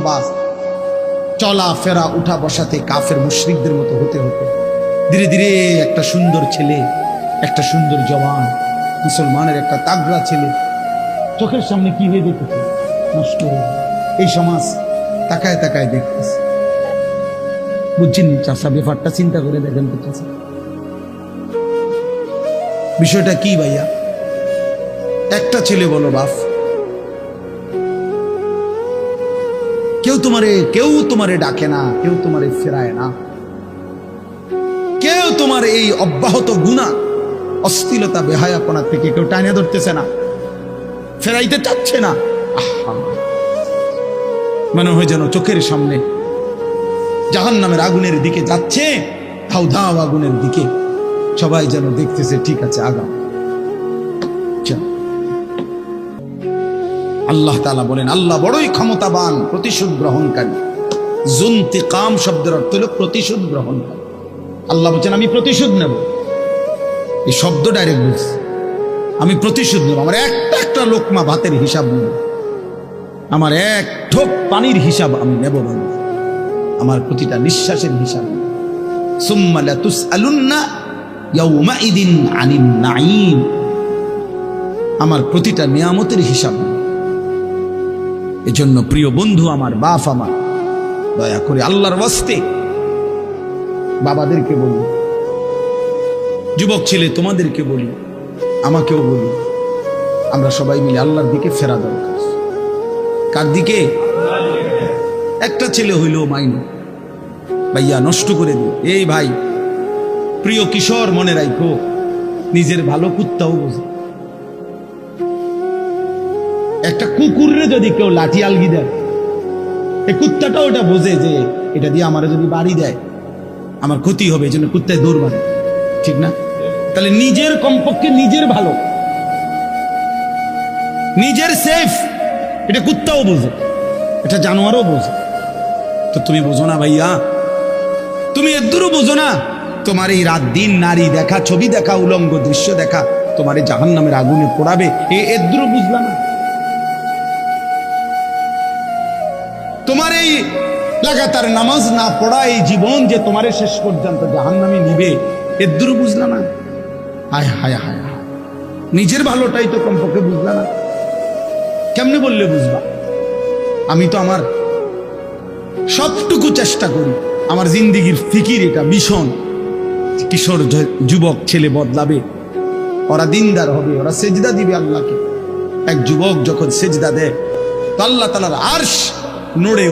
বাস চলা ফেরা উঠা বসাতে কাফের মুশরিকদের মতো হতে হতো ধীরে ধীরে একটা সুন্দর ছেলে, একটা সুন্দর জওয়ান মুসলমানের একটা তাগড়া ছেলে চোখের সামনে কি হয়ে দেখতেছে, নষ্ট হয়ে এই সমাজ তাকায় তাকায় দেখতেছে। বুঝছেন চাষা ব্যাপারটা চিন্তা করে দেখেন তো চাষা, বিষয়টা কি ভাইয়া? একটা ছেলে বলো বাপ, কেউ তোমারে ডাকে না, কেউ তোমারে ফেরায় না, কেউ তোমার এই অব্যাহত গুনাহ অশ্লীলতা বেহায়াপনা থেকে কেউ টানিয়ে ধরতেছে না, ফেরাইতে চাচ্ছে না। মনে হয় যেন চোখের সামনে জাহান্নামের আগুনের দিকে যাচ্ছে, ধাও ধাও আগুনের দিকে, সবাই যেন দেখতেছে ঠিক আছে আগাম। আল্লাহ তাআলা বলেন আল্লাহ বড়ই ক্ষমতাবান, প্রতিশোধ গ্রহণকারী। যুনতিকাম শব্দের অর্থ হলো প্রতিশোধ গ্রহণকারী। আল্লাহ বলছেন আমি প্রতিশোধ নেব, এই শব্দ ডাইরেক্ট বলছে আমি প্রতিশোধ নেব। আমার একটা একটা লোকমা ভাতের হিসাব নেব, আমার এক ঠোক পানির হিসাব আমি নেব, আমার প্রতিটা নিঃশ্বাসের হিসাব। সুম্মা লাতুসআলুন্না ইয়াউমাইদিন আনিন নাঈম, আমার প্রতিটা নিয়ামতের হিসাব। এজন্য প্রিয় বন্ধু আমার, বাপ আমার, দয়া করে আল্লাহর ওয়াস্তে বাবাদেরকে বলি, যুবক ছেলে তোমাদেরকে বলি, আমাকেও বলি, আমরা সবাই মিলে আল্লাহর দিকে ফেরা দরকার। কার দিকে? একটা ছেলে হইল মাইনো ভাইয়া নষ্ট করে দিল। এই ভাই প্রিয় কিশোর, মনে রাখো নিজের ভালো কুত্তাও বোঝে। একটা কুকুরে যদি কেউ লাঠি আলগি দেয়, এই কুত্তাটা ওটা বোঝে যে এটা দিয়ে আমার যদি বাড়ি দেয় আমার ক্ষতি হবে, এই জন্য কুত্তায় দৌড় মারে, ঠিক না? তাহলে নিজের কমপক্ষে নিজের ভালো, নিজের সেফ, এটা কুত্তাও বোঝে, এটা জানোয়ারও বোঝে। তো তুমি বোঝো না ভাইয়া, তুমি এদুরও বোঝো না তোমার এই রাত দিন নারী দেখা, ছবি দেখা, উলঙ্গ দৃশ্য দেখা তোমার এই জাহান্নামের আগুনে পোড়াবে, এদুরও বুঝলা না? তোমার এই লাগাতার নামাজ না পড়া এই জীবন যে তোমার শেষ পর্যন্ত জাহান্নামে নিবে, এদুরও বুঝলা না? হায় হায় হায় হায়, নিজের ভালোটাই তো কমপক্ষে বুঝলা না। কেমনে বললে বুঝবা? আমি তো আমার সবটুকু চেষ্টা করি, আমার জিন্দিগির ফিকির এটা মিশন। কিশোর যুবক ছেলে বদলাবে, ওরা দিনদার হবে, ওরা সেজদা দিবে আল্লাহকে। এক যুবক যখন সেজদা দেয় তো আল্লাহ তাআলার আরশ নড়ে।